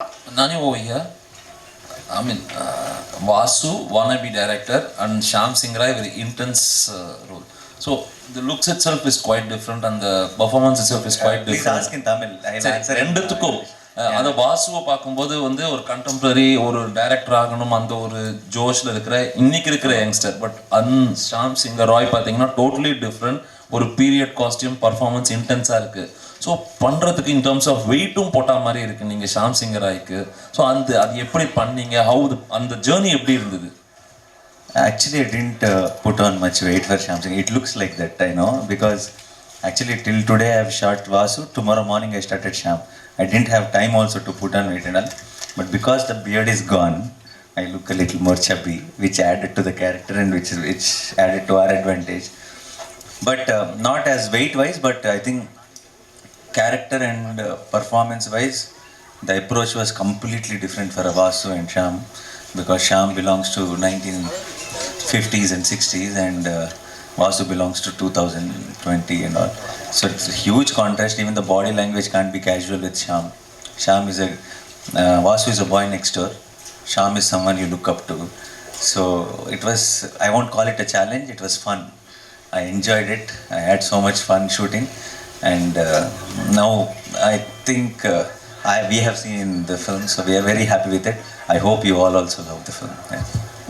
Nani over here. I mean, Vasu, wannabe director, and Shyam Singh Rai, very intense role. So the looks itself is quite different, and the performance itself is quite Please different. ask in Tamil. I'll answer in ரெண்டுத்துக்கும் அந்த வாசுவை பார்க்கும்போது வந்து ஒரு contemporary ஒரு director ஆகணும் அந்த ஒரு ஜோஷ்ல இருக்கிற இன்னைக்கு இருக்கிற யங்ஸ்டர். பட் ஷாம் சிங் ராய் பார்த்தீங்கன்னா டோட்டலி டிஃப்ரெண்ட். ஒரு பீரியட் காஸ்டியூம் பர்ஃபார்மன்ஸ் இன்டென்ஸாக இருக்குது. ஸோ பண்ணுறதுக்கு இன் டர்ம்ஸ் ஆஃப் வெயிட்டும் போட்டால் மாதிரி இருக்குது நீங்கள் ஷாம் சிங் ராய்க்கு. ஸோ அது எப்படி பண்ணீங்க, ஹவு அந்த ஜேர்னி எப்படி இருந்தது? Actually, I didn't put on much weight for Shyam Singh. It looks like that, I know, because actually till today I have shot Vasu. Tomorrow morning I started Shyam. I didn't have time also to put on weight and all. But because the beard is gone, I look a little more chubby, which added to the character and which added to our advantage. But not as weight-wise, but I think character and performance-wise, the approach was completely different for Vasu and Shyam, because Shyam belongs to 1950s and 60s and Vasu belongs to 2020 and all. So it's a huge contrast. Even the body language can't be casual with Shyam. Vasu is a boy next door. Shyam is someone you look up to. So it was, I won't call it a challenge, it was fun. I enjoyed it. I had so much fun shooting, and now I think we have seen the film, so we are very happy with it. I hope you all also love the film.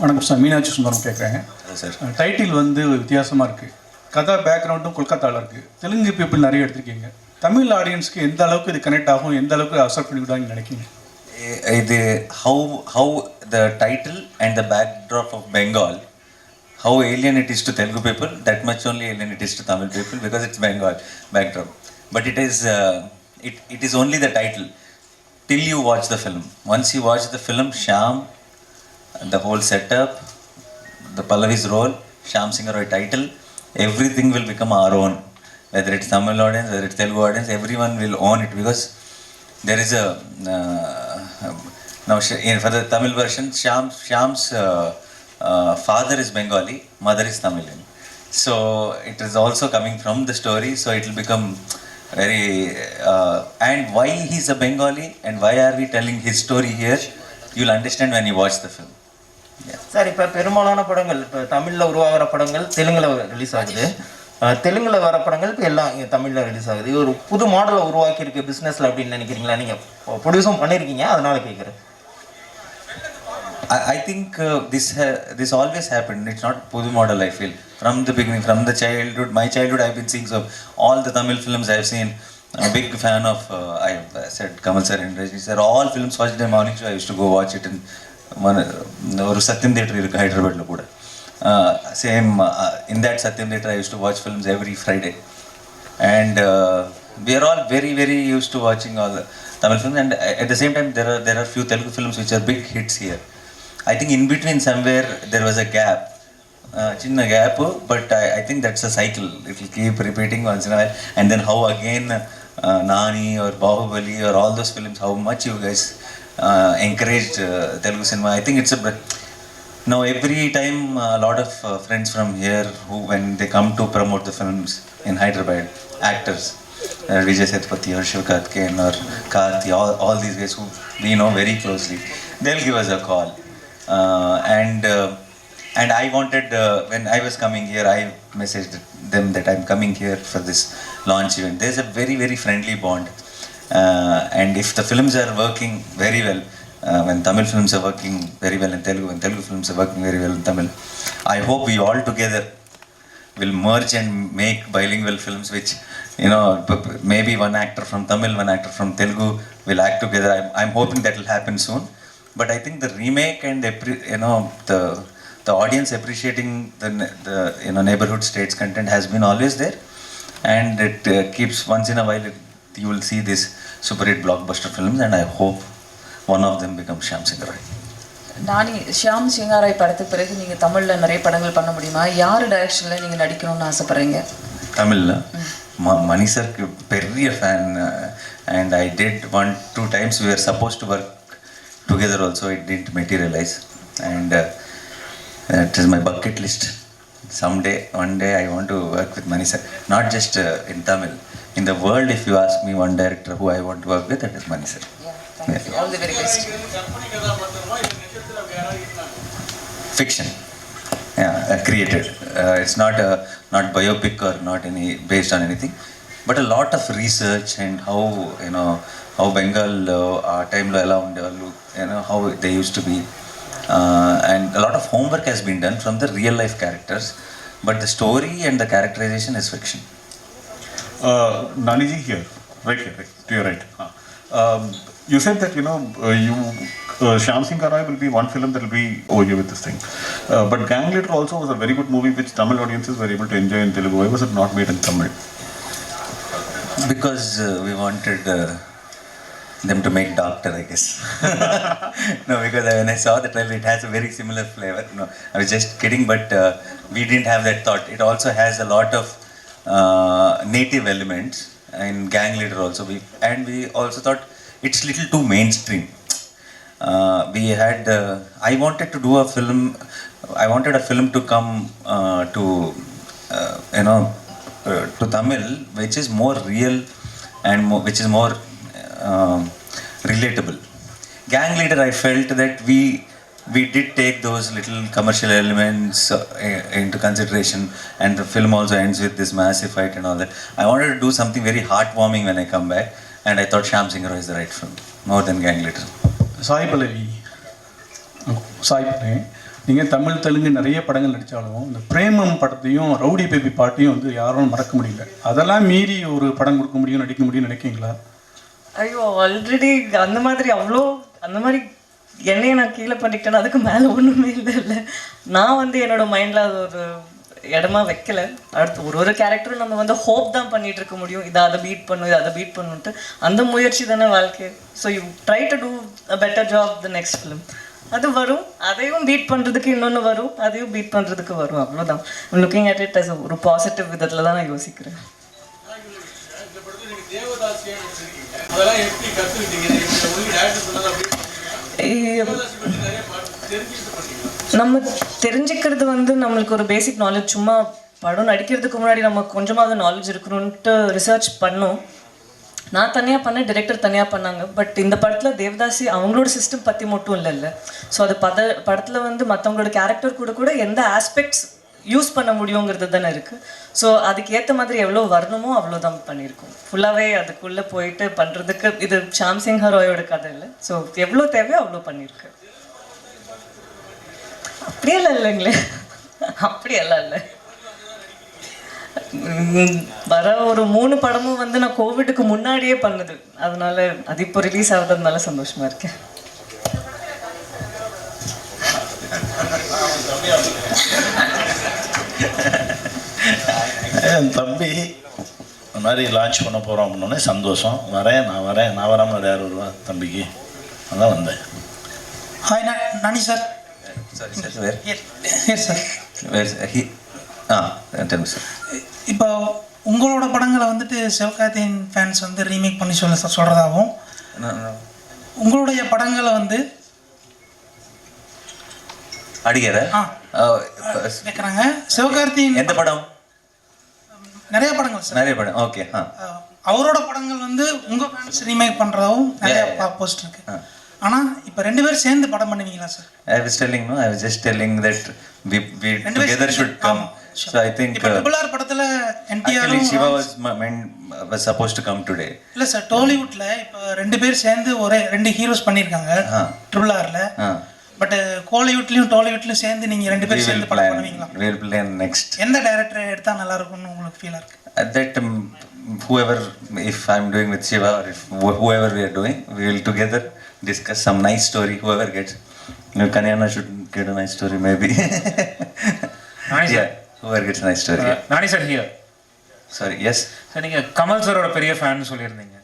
வணக்கம் sir, Meenakshi Sundaram கேட்குறேன் sir. Title வந்து வித்தியாசமாக இருக்குது, கதை பேக்ரவுண்டும் கொல்கத்தாவில் இருக்குது, Telugu people நிறைய எடுத்திருக்கீங்க. தமிழ் ஆடியன்ஸ்க்கு எந்த அளவுக்கு இது கனெக்ட் ஆகும், எந்த அளவுக்கு அக்செப்ட் பண்ணிவிடுவாங்கன்னு நினைக்கிங்க? இது how the title and the backdrop of Bengal, how alien it is to Telugu people, that much only alien it is to Tamil people, because it's Bengal backdrop. But it is only the title till you watch the film. Once you watch the film, Shyam, the whole setup, the Pallavi's role, Shyam Singh Roy title, everything will become our own. Whether it's Tamil audience, whether it's Telugu audience, everyone will own it, because there is a now for the Tamil version, Shyam's father is Bengali, mother is Tamilian. So it is also coming from the story, so it will become very and why he's a Bengali and why are we telling his story here, you'll understand when you watch the film. Sir, இப்போ பெரும்பாலான படங்கள் இப்போ தமிழில் உருவாகிற படங்கள் தெலுங்கில் release ஆகுது, தெலுங்கில் வர படங்கள் இப்போ எல்லாம் இங்கே தமிழில் ரிலீஸ் ஆகுது. இது ஒரு புது மாடலை உருவாக்கியிருக்கு பிஸ்னஸில் அப்படின்னு நினைக்கிறீங்களா? நீங்கள் ப்ரொடியூஸும் பண்ணியிருக்கீங்க, அதனால கேட்குறேன். I think this always happened. It's not Pudu model, I feel. From the beginning, from the childhood, my childhood, I've been seeing so all the Tamil films I've seen. I'm a big fan of, I've said Kamal sir and Rajni sir. All films watch the morning show. I used to go watch it in one Satyam Theatre in Hyderabad lo kuda. Same in that Satyam Theatre, I used to watch films every Friday. And we are all very, very used to watching all the Tamil films. And at the same time, there are few Telugu films which are big hits here. I think in between somewhere there was a gap, chinna gap, but I think that's a cycle. It will keep repeating once in a while, and then how again Nani or Bahubali or all those films, how much you guys encouraged Telugu cinema. I think it's now every time a lot of friends from here who, when they come to promote the films in Hyderabad, actors, Vijay Sethupathi or Shiv Karthikeyan or Karthi, all these guys who we know very closely, they'll give us a call. And I wanted, when I was coming here, I messaged them that I'm coming here for this launch event. There's a very, very friendly bond. And if the films are working very well, when Tamil films are working very well in Telugu, and Telugu films are working very well in Tamil, I hope we all together will merge and make bilingual films, which, you know, maybe one actor from Tamil, one actor from Telugu will act together. I'm hoping that will happen soon. But I think the remake and the audience appreciating the neighborhood states content has been always there, and it keeps once in a while you will see these super hit blockbuster films, and I hope one of them becomes Shyam Singh Rai. நானி ஷியாம் சிங்காராய் படத்துக்கு பிறகு நீங்கள் தமிழில் நிறைய படங்கள் பண்ண முடியுமா? யார் டைரக்ஷனில் நீங்கள் நடிக்கணும்னு ஆசைப்பட்றீங்க? தமிழில் மணி சருக்கு பெரிய fan, and I did 1-2 times we were supposed to work together also. It didn't materialize, and it is my bucket list. One day I want to work with Mani sir, not just in Tamil, in the world. If you ask me one director who I want to work with, that is Mani sir. Thank you, all the very best. Fiction. Yeah, created. It's not biopic or not any based on anything, but a lot of research and how Bengal time lo ela undevallu, how they used to be, and a lot of homework has been done from the real life characters, but the story and the characterization is fiction. Naniji here, right here, right to your right. You said that Shyam Singh Arai will be one film that will be over with this thing. But Gang Leader also was a very good movie which Tamil audiences were able to enjoy in Telugu. Why was it not made in Tamil? Because we wanted them to make Doctor, I guess. No, because when I saw the trailer, it has a very similar flavor. No, I was just kidding, but we didn't have that thought. It also has a lot of native elements in Gang Leader also. We also thought it's little too mainstream. I wanted to do a film. I wanted a film to come to Tamil, which is more real and which is more relatable. Gang Leader, I felt that we did take those little commercial elements into consideration, and the film also ends with this massive fight and all that. I wanted to do something very heartwarming when I come back, and I thought Shyam Singh Arai is the right film, more than Gang Leader. Sai Pallavi, நீங்கள் தமிழ் தெலுங்கு நிறைய படங்கள் நடித்தாலும் இந்த பிரேமம் படத்தையும் rowdy baby பாட்டையும் வந்து யாரும் மறக்க முடியல. அதெல்லாம் மீறி ஒரு படம் கொடுக்க முடியும், நடிக்க முடியும்னு நினைக்கிங்களா? ஐயோ, ஆல்ரெடி அந்த மாதிரி என்னையை நான் கீழே பண்ணிக்கிட்டேன்னா அதுக்கு மேலே ஒன்றுமே இல்லை. நான் வந்து என்னோட மைண்டில் அது ஒரு இடமா வைக்கல. அடுத்து ஒரு கேரக்டரும் நம்ம வந்து ஹோப் தான் பண்ணிட்டு இருக்க முடியும், அதை பீட் பண்ணுன்ட்டு. அந்த முயற்சி தானே வாழ்க்கை. So you try to do a better job the next film. அது வரும், அதையும் பீட் பண்ணுறதுக்கு இன்னொன்று வரும், அதையும் பீட் பண்ணுறதுக்கு வரும். அவ்வளோதான். லுக்கிங் அட் இட் அஸ் ஒரு பாசிட்டிவ் விதத்தில் தான் நான் யோசிக்கிறேன். நம்ம தெரிஞ்சுக்கிறது வந்து நம்மளுக்கு ஒரு பேசிக் நாலேஜ். சும்மா படம் நடிக்கிறதுக்கு முன்னாடி நம்ம கொஞ்சமாவது நாலேஜ் இருக்கணும்ன்ட்டு ரிசர்ச் பண்ணோம். நான் தனியாக பண்ணேன், டைரக்டர் தனியாக பண்ணாங்க. பட் இந்த படத்தில் தேவதாசி அவங்களோட சிஸ்டம் பற்றி மட்டும் இல்லை. ஸோ அது படத்தில் வந்து மற்றவங்களோட கேரக்டர் கூட எந்த ஆஸ்பெக்ட்ஸ் யூஸ் பண்ண முடியுங்கிறது தானே இருக்குது. ஸோ அதுக்கு ஏற்ற மாதிரி எவ்வளோ வரணுமோ அவ்வளோதான் பண்ணியிருக்கோம். ஃபுல்லாகவே அதுக்குள்ளே போயிட்டு பண்ணுறதுக்கு இது ஷாம் சிங் ராயோட கதை இல்லை. ஸோ எவ்வளோ தேவையோ அவ்வளோ பண்ணியிருக்கு. அப்படியெல்லாம் இல்லைங்களே, அப்படியெல்லாம் இல்லை. வர ஒரு 3 படமும் வந்து நான் கோவிடுக்கு முன்னாடியே பண்ணுது. அதனால அது இப்போ ரிலீஸ் ஆகுறதுனால சந்தோஷமா இருக்கேன். என் தம்பி இந்த மாதிரி லான்ச் பண்ண போகிறோம் அப்படின்னோடனே சந்தோஷம். நான் வராமல் யார் வருவா தம்பிக்கு, அதான் வந்தேன். Hi Nani sir. Sorry, sir. Where? Here, sir. Where's he? Tell me, sir. இப்போ உங்களோட படங்களை வந்துட்டு சிவகார்த்திகேயன் ஃபேன்ஸ் வந்து ரீமேக் பண்ணி சொல்கிறதாகவும், உங்களுடைய படங்களை வந்து அடிக்கிற கேட்குறாங்க. சிவகார்த்திகேயன் எந்த படம்? நிறைய படங்கள் சார், நிறைய படம். ஓகே. அவரோட படங்கள் வந்து உங்கள் ஃபேன்ஸ் ரீமேக் பண்ணுறதாகவும் நிறைய போஸ்ட் இருக்கு. ஆனால் இப்போ 2 பேரும் சேர்ந்து படம் பண்ணுவீங்களா sir? I was just telling that we together should come. So I think triple-R படத்துல NTR actually Shiva was supposed to come today. இல்ல சார், டாலிவுட்ல இப்போ 2 பேர் சேர்ந்து ஒரே 2 ஹீரோஸ் பண்ணிருக்காங்க ட்ரிபிள்-ஆர்ல. பட் கோலிவுட்லயும் டாலிவுட்லயும் சேர்ந்து நீங்க 2 பேர் சேர்ந்து படம் பண்ணுவீங்களா? We will plan next. எந்த டைரக்டர் எடுத்தா நல்லா இருக்கும்னு உங்களுக்கு ஃபீல் இருக்கு? That whoever, if I'm doing with Shiva or if whoever we are doing, we will together discuss some nice story. Whoever gets, Kanyana should get a nice story maybe. Yeah, whoever gets a nice story. Nani sir here. Sorry, yes. Sir நீங்கள் கமல் சாரோட பெரிய fan சொல்லியிருந்தீங்க.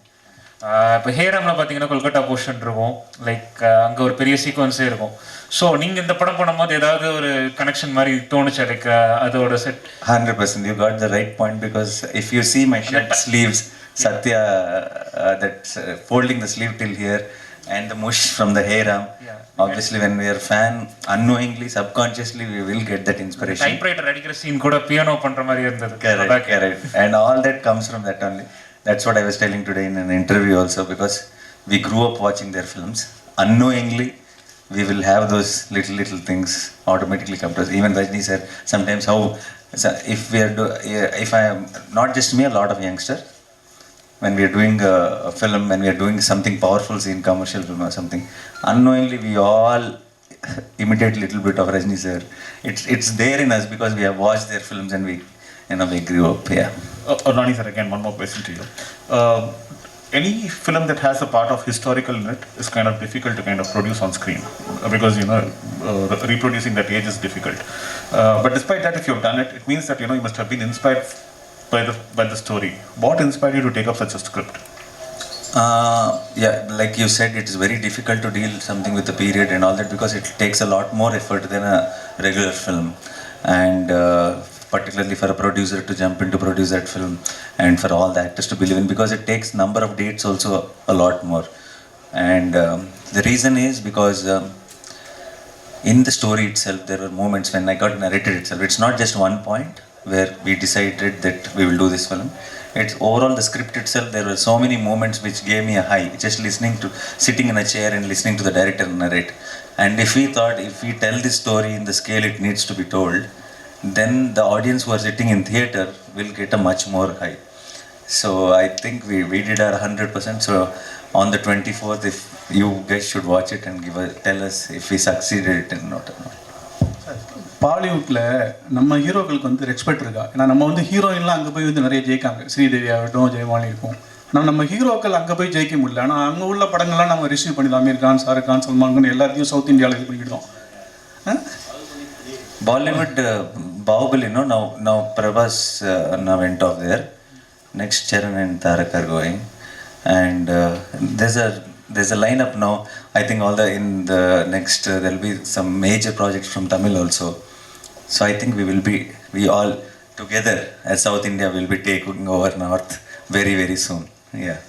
இப்போ ஹேராமில் பார்த்தீங்கன்னா Kolkata portion இருக்கும், like அங்கே ஒரு பெரிய சீக்வன்ஸே இருக்கும். ஸோ நீங்கள் இந்த படம் பண்ணும்போது ஏதாவது ஒரு கனெக்ஷன் மாதிரி தோணுச்சு? லைக் அதோட set 100%. You got the right point, because if you see my shirt sleeves, Satya that's folding the sleeve till here, and the mush from the Heyram. Obviously, when we are fan, unknowingly, subconsciously, we will get that inspiration. Typewriter அடிக்கிற scene கூட piano பண்ணுற மாதிரி இருந்தது. Correct. And all that comes from that only. That's what I was telling today in an interview also, because we grew up watching their films. Unknowingly, we will have those little things automatically come to us. Even Rajni said sometimes how, if we are if I am, not just me, a lot of youngsters, when we are doing a film, when we are doing something powerful scene, commercial film or something, unknowingly we all imitate little bit of Rajni sir. It's there in us because we have watched their films and we, you know, we grew up. Yeah. Nani sir, again, one more question to you. Any film that has a part of historical in it is kind of difficult to kind of produce on screen because, you know, reproducing that age is difficult. But despite that, if you've done it, it means that, you know, you must have been inspired by the story. What inspired you to take up such a script? Yeah, like you said, it is very difficult to deal something with the period and all that because it takes a lot more effort than a regular film. And particularly for a producer to jump in to produce that film and for all the actors to believe in, because it takes number of dates also a lot more. And the reason is because in the story itself there were moments when I got narrated itself. It's not just one point where we decided that we will do this film. It's overall the script itself. There were so many moments which gave me a high, just listening to, sitting in a chair and listening to the director narrate. And if we thought, if we tell this story in the scale it needs to be told, then the audience who are sitting in theater will get a much more high. So I think we did our 100%. So on the 24th, if you guys should watch it and tell us if we succeeded it or not. பாலிவுட்டில் நம்ம ஹீரோக்களுக்கு வந்து respect இருக்கா? ஏன்னா நம்ம வந்து ஹீரோயின்லாம் அங்கே போய் வந்து நிறைய ஜெயிக்காங்க, ஸ்ரீதேவி ஆகட்டும், ஜெயமாலி இருக்கும். ஆனால் நம்ம ஹீரோக்கள் அங்கே போய் ஜெயிக்க முடியல. ஆனால் அங்கே உள்ள படங்கள்லாம் நம்ம ரிசீவ் பண்ணிடலாம். அமீர் கான், ஷாருக் கான், சல்மான் கான் எல்லாத்தையும் சவுத் இந்தியாவில் இது பண்ணிக்கிட்டோம். Bollywood, Bahubali, no, now Prabhas now went off there. Next Charan and Tarak are going, and there's a lineup now. I think in the next there'll be some major projects from Tamil also. So I think we all together as South India will be taking over North very, very soon. Yeah.